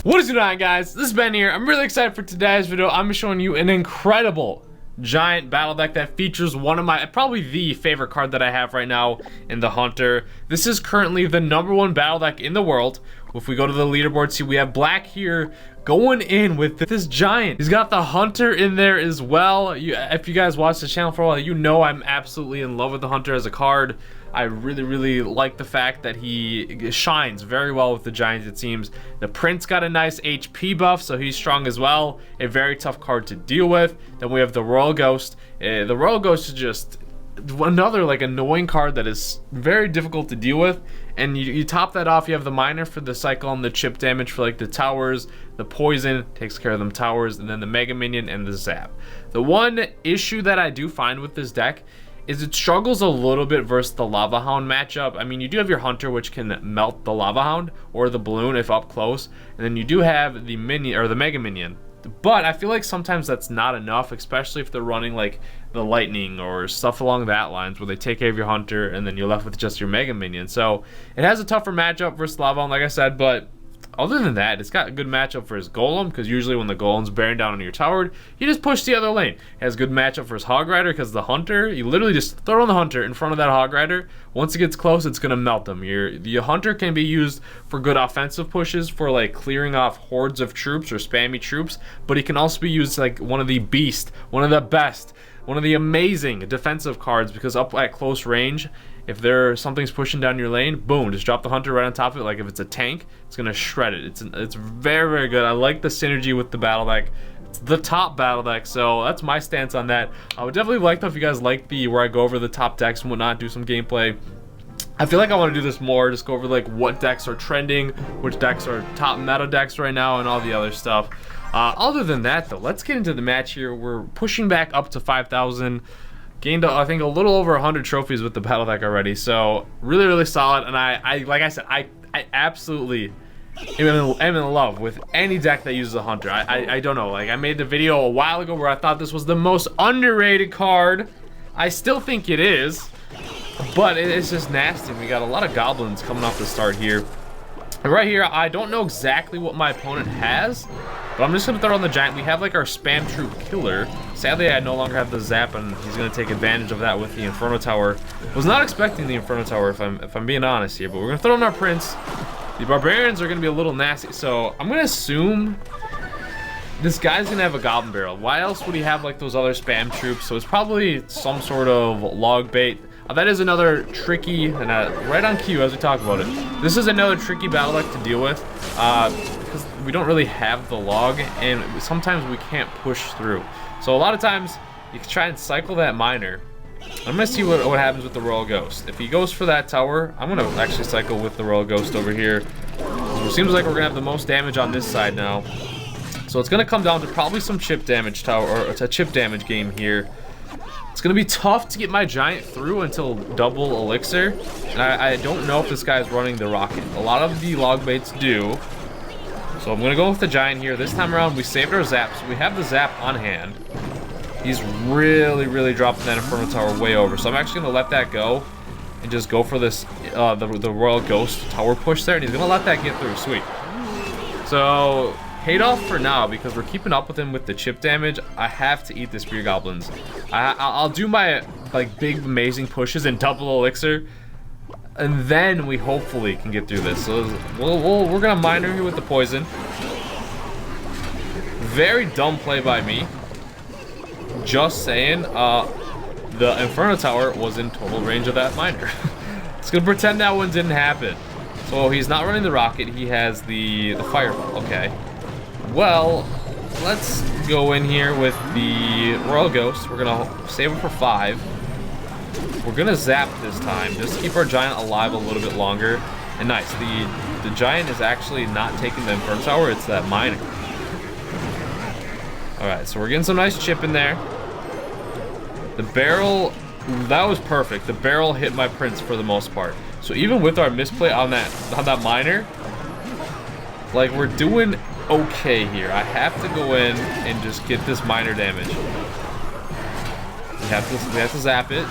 What is going on, guys? This is Ben here. I'm really excited for today's video. I'm showing you an incredible giant battle deck that features one of my, probably the favorite card that I have right now in the Hunter. This is currently the #1 battle deck in the world. If we go to the leaderboard, see we have Black here going in with this giant. He's got the Hunter in there as well. If you guys watch the channel for a while, you know I'm absolutely in love with the Hunter as a card. I really like the fact that he shines very well with the Giants, it seems. The Prince got a nice HP buff, so he's strong as well. A very tough card to deal with. Then we have the Royal Ghost. The Royal Ghost is just another like annoying card that is very difficult to deal with. And you top that off, you have the Miner for the cycle and the chip damage for like the towers. The Poison takes care of them towers, and then the Mega Minion and the Zap. The one issue that I do find with this deck is it struggles a little bit versus the Lava Hound matchup. I mean, you do have your Hunter, which can melt the Lava Hound or the Balloon if up close, and then you do have the Minion or the Mega Minion. But I feel like sometimes that's not enough, especially if they're running like the Lightning or stuff along that lines, where they take care of your Hunter and then you're left with just your Mega Minion. So it has a tougher matchup versus Lava Hound, like I said, but other than that, it's got a good matchup for his Golem, because usually when the Golem's bearing down on your tower, you just push the other lane. It has good matchup for his Hog Rider, because the Hunter, you literally just throw on the Hunter in front of that Hog Rider. Once it gets close, it's going to melt them. The Hunter can be used for good offensive pushes, for like clearing off hordes of troops or spammy troops, but he can also be used like one of the beast, one of the best, one of the amazing defensive cards, because up at close range, if something's pushing down your lane, boom, just drop the Hunter right on top of it. Like if it's a tank, it's gonna shred it. It's very good. I like the synergy with the battle deck. It's the top battle deck, so that's my stance on that. I would definitely like, though, if you guys like where I go over the top decks and whatnot, do some gameplay. I feel like I want to do this more, just go over like what decks are trending, which decks are top meta decks right now, and all the other stuff. Other than that, though, let's get into the match here. We're pushing back up to 5,000. Gained, I think, a little over 100 trophies with the battle deck already, so really solid. And I like I said, I absolutely am in love with any deck that uses a Hunter. I don't know, like I made the video a while ago where I thought this was the most underrated card. I still think it is, but it's just nasty. We got a lot of goblins coming off the start here. And right here, I don't know exactly what my opponent has, but I'm just gonna throw on the Giant. We have like our spam troop killer. Sadly, I no longer have the Zap, and he's gonna take advantage of that with the Inferno Tower. Was not expecting the Inferno Tower, if I'm being honest here, but we're gonna throw in our Prince. The Barbarians are gonna be a little nasty, so I'm gonna assume this guy's gonna have a Goblin Barrel. Why else would he have like those other spam troops? So it's probably some sort of log bait. That is another tricky, and right on cue as we talk about it, this is another tricky battle deck to deal with, because we don't really have the log, and sometimes we can't push through. So a lot of times, you can try and cycle that Miner. I'm going to see what happens with the Royal Ghost. If he goes for that tower, I'm going to actually cycle with the Royal Ghost over here. It seems like we're going to have the most damage on this side now. So it's going to come down to probably some chip damage tower, or it's a chip damage game here. It's going to be tough to get my Giant through until double elixir, and I don't know if this guy's running the rocket. A lot of the log baits do, so I'm going to go with the Giant here. This time around, we saved our Zap, so we have the Zap on hand. He's really dropping that Inferno Tower way over, so I'm actually going to let that go and just go for this, the Royal Ghost tower push there, and he's going to let that get through. Sweet. So paid off for now, because we're keeping up with him with the chip damage. I have to eat the Spear Goblins. I'll do my like big amazing pushes and double elixir, and then we hopefully can get through this. So we're gonna Miner here with the Poison. Very dumb play by me. Just saying, the Inferno Tower was in total range of that Miner. It's gonna pretend that one didn't happen. So he's not running the rocket. He has the Fireball. Okay. Well, let's go in here with the Royal Ghost. We're gonna save him for 5. We're gonna Zap this time, just to keep our Giant alive a little bit longer. And nice, the Giant is actually not taking the Inferno Tower, it's that Miner. Alright, so we're getting some nice chip in there. The barrel, that was perfect. The barrel hit my Prince for the most part. So even with our misplay on that Miner, like, we're doing okay here. I have to go in and just get this Miner damage. We have to Zap it.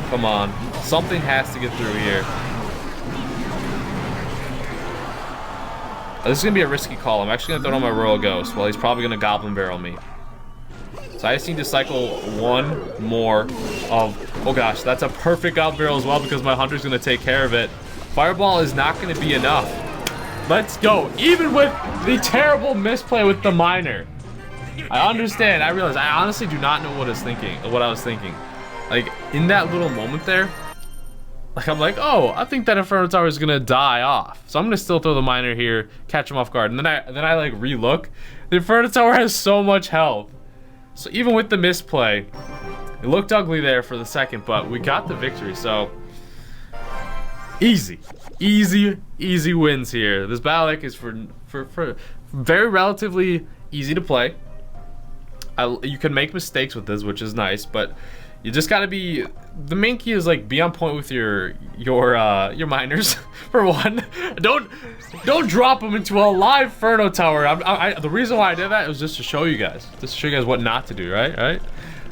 Come on, something has to get through here. This is gonna be a risky call. I'm actually gonna throw down my Royal Ghost. Well, he's probably gonna Goblin Barrel me. So I just need to cycle one more of... Oh gosh, that's a perfect Goblin Barrel as well because my Hunter's gonna take care of it. Fireball is not gonna be enough. Let's go. Even with the terrible misplay with the Miner. I understand. I realize. I honestly do not know what I was thinking. Like, in that little moment there, like, I'm like, oh, I think that Inferno Tower is gonna die off. So I'm gonna still throw the Miner here, catch him off guard. And then I like re-look. The Inferno Tower has so much health. So even with the misplay, it looked ugly there for the second, but we got the victory. So easy wins here. This battle deck is for very relatively easy to play. You can make mistakes with this, which is nice, but you just gotta be. The main key is like be on point with your miners for one. Don't drop them into a live Inferno Tower. The reason why I did that was just to show you guys, what not to do. Right?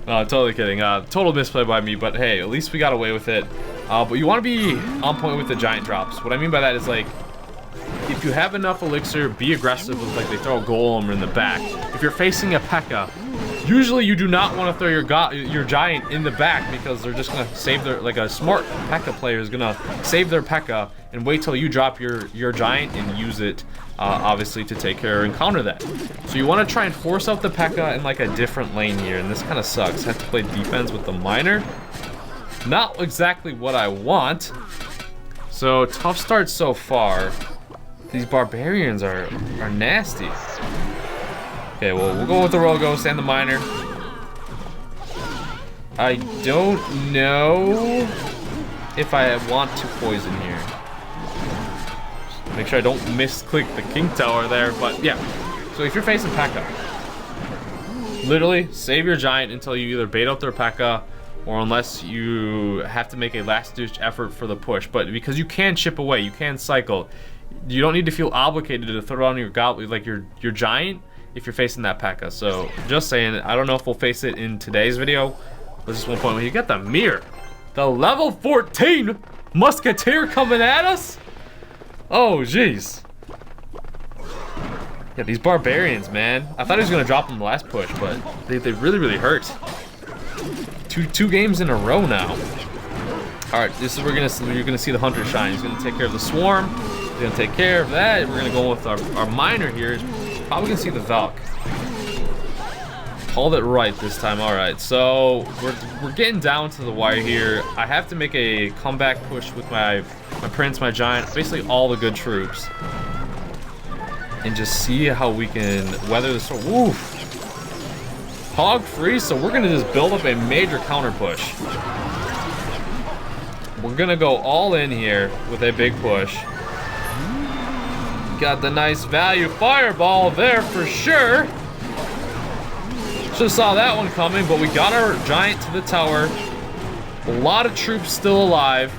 No, totally kidding. Total misplay by me, but hey, at least we got away with it. But you want to be on point with the giant drops. What I mean by that is like, if you have enough elixir, be aggressive with like they throw a golem in the back. If you're facing a P.E.K.K.A, usually you do not want to throw your giant in the back because they're just gonna save their, like a smart P.E.K.K.A player is gonna save their P.E.K.K.A and wait till you drop your giant and use it obviously to take care and counter that. So you want to try and force out the P.E.K.K.A in like a different lane here, and this kind of sucks. I have to play defense with the Miner. Not exactly what I want. So tough start so far. These barbarians are nasty. Okay, well, we'll go with the Royal Ghost and the Miner. I don't know if I want to poison here. Just make sure I don't misclick the King Tower there, but yeah. So if you're facing P.E.K.K.A, literally save your giant until you either bait out their P.E.K.K.A or unless you have to make a last-ditch effort for the push. But because you can chip away, you can cycle, you don't need to feel obligated to throw on your goblin, like your giant, if you're facing that P.E.K.K.A. So just saying, I don't know if we'll face it in today's video. There's just one point when you get the mirror, the level 14 Musketeer coming at us. Oh jeez. Yeah, these barbarians, man. I thought he was gonna drop them the last push, but they really hurt. Two games in a row now. All right, this is where you're gonna see the Hunter shine. He's gonna take care of the swarm. He's gonna take care of that. We're gonna go with our Miner here. Probably gonna see the Valk. Called it right this time. All right, so we're getting down to the wire here. I have to make a comeback push with my Prince, my Giant, basically all the good troops, and just see how we can weather the storm. Woof. Hog free, so we're gonna just build up a major counter push. We're gonna go all in here with a big push. Got the nice value fireball there for sure. Should have saw that one coming, but we got our giant to the tower. A lot of troops still alive.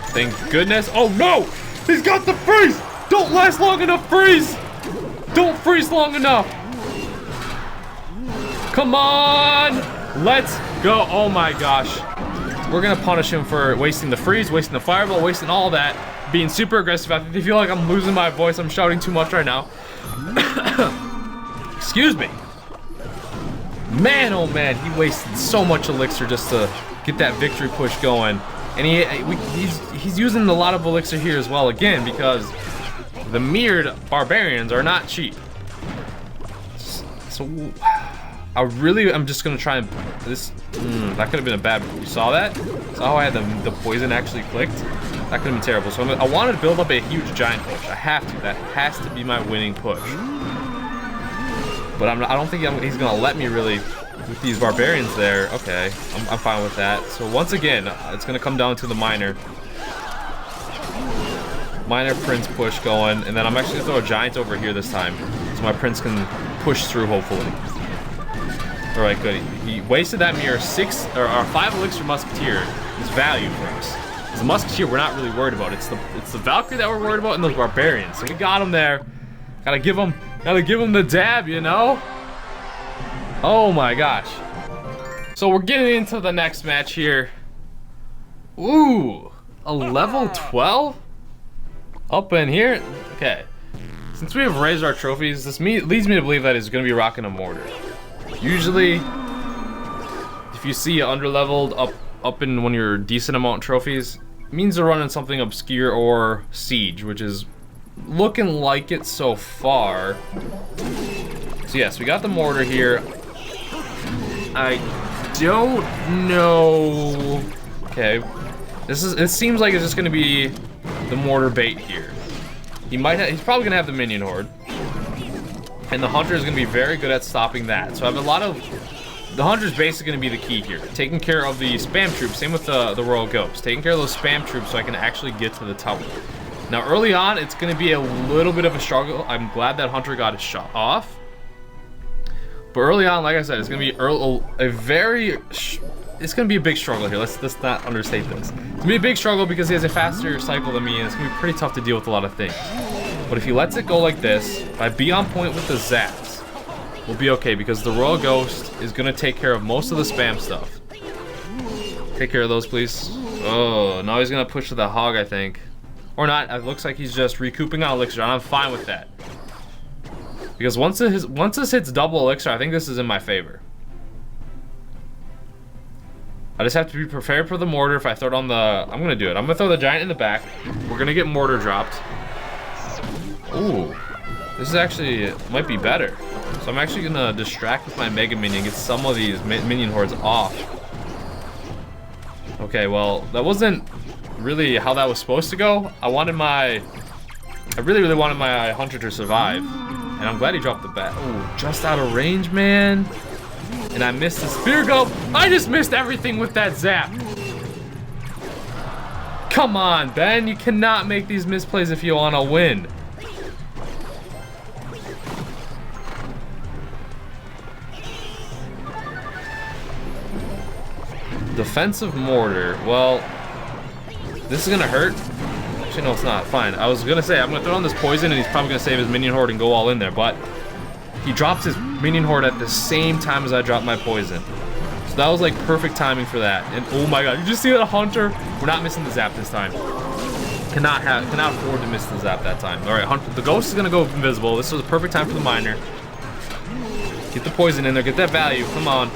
Thank goodness. Oh no! He's got the freeze! Don't last long enough, freeze! Don't freeze long enough! Come on! Let's go. Oh my gosh. We're gonna punish him for wasting the freeze, wasting the fireball, wasting all that, being super aggressive. I feel like I'm losing my voice. I'm shouting too much right now. Excuse me. Man, oh man, he wasted so much elixir just to get that victory push going. And he's using a lot of elixir here as well, again, because the mirrored barbarians are not cheap. So I'm just gonna try and that could have been a bad. You saw that? Saw how I had the poison actually clicked? That could have been terrible. So I wanted to build up a huge giant push. I have to. That has to be my winning push. But I don't think he's gonna let me really with these barbarians there. Okay, I'm fine with that. So once again, it's gonna come down to the Miner Prince push going, and then I'm actually gonna throw a giant over here this time, so my Prince can push through hopefully. All right, good. He wasted that mirror. 5 elixir Musketeer is value for us. It's the Musketeer we're not really worried about. It's the Valkyrie that we're worried about, and those barbarians. So we got him there. Gotta give him the dab, you know? Oh my gosh. So we're getting into the next match here. Ooh, a level 12? Up in here? Okay. since we have raised our trophies, this leads me to believe that he's going to be rocking a mortar. Usually, if you see underleveled up in one of your decent amount trophies, it means they're running something obscure or siege, which is looking like it so far. So yes, we got the mortar here. I don't know. Okay, it seems like it's just gonna be the mortar bait here. He's probably gonna have the minion horde, and the hunter is gonna be very good at stopping that. So I have a lot of the hunter's basically gonna be the key here, taking care of the spam troops. Same with the royal ghost, taking care of those spam troops so I can actually get to the tower. Now early on, it's gonna be a little bit of a struggle. I'm glad that hunter got his shot off. But early on, like I said, it's gonna be it's gonna be a big struggle here. Let's not understate this. It's gonna be a big struggle because he has a faster cycle than me, and it's gonna be pretty tough to deal with a lot of things. But if he lets it go like this, if I be on point with the zaps, we'll be okay because the royal ghost is gonna take care of most of the spam stuff. Take care of those, please. Oh, now he's gonna push to the hog, I think, or not. It looks like he's just recouping on elixir, and I'm fine with that. Because once this hits double elixir, I think this is in my favor. I just have to be prepared for the mortar. If I throw it on the... I'm going to do it. I'm going to throw the giant in the back. We're going to get mortar dropped. Ooh. This is actually... might be better. So I'm actually going to distract with my mega minion, get some of these minion hordes off. Okay, well, that wasn't really how that was supposed to go. I really, really wanted my hunter to survive. And I'm glad he dropped the bat. Oh, just out of range, man. And I missed the spear go. I just missed everything with that zap. Come on, Ben. You cannot make these misplays if you want to win. Defensive mortar. Well, this is going to hurt. Actually, no, it's not. Fine. I was going to say, I'm going to throw on this poison, and he's probably going to save his minion horde and go all in there. But he drops his minion horde at the same time as I drop my poison. So that was like perfect timing for that. And oh my god, you just see that hunter? We're not missing the zap this time. Cannot afford to miss the zap that time. All right, hunter, the ghost is going to go invisible. This was a perfect time for the miner. Get the poison in there. Get that value. Come on.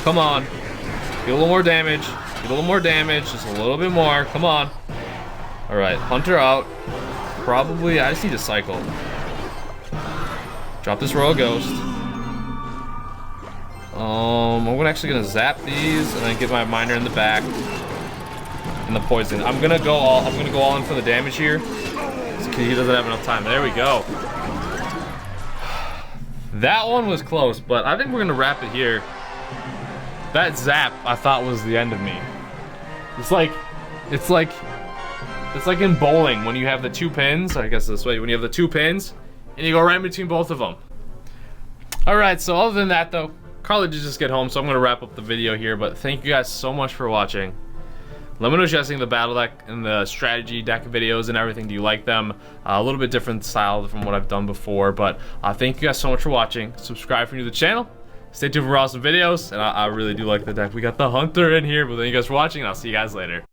Come on. Get a little more damage. Get a little more damage. Just a little bit more. Come on. All right, hunter out. Probably, I just need to cycle. Drop this royal ghost. I'm actually gonna zap these and then get my miner in the back and the poison. I'm gonna go all in for the damage here. He doesn't have enough time. There we go. That one was close, but I think we're gonna wrap it here. That zap I thought was the end of me. It's like in bowling when you have the two pins. I guess this way, when you have the two pins and you go right in between both of them. All right, so other than that though, Carly did just get home, so I'm gonna wrap up the video here, but thank you guys so much for watching. Let me know what you guys think of the battle deck and the strategy deck videos and everything. Do you like them? A little bit different style from what I've done before, but thank you guys so much for watching. Subscribe if you're new to the channel. Stay tuned for awesome videos, and I really do like the deck. We got the hunter in here, but thank you guys for watching, and I'll see you guys later.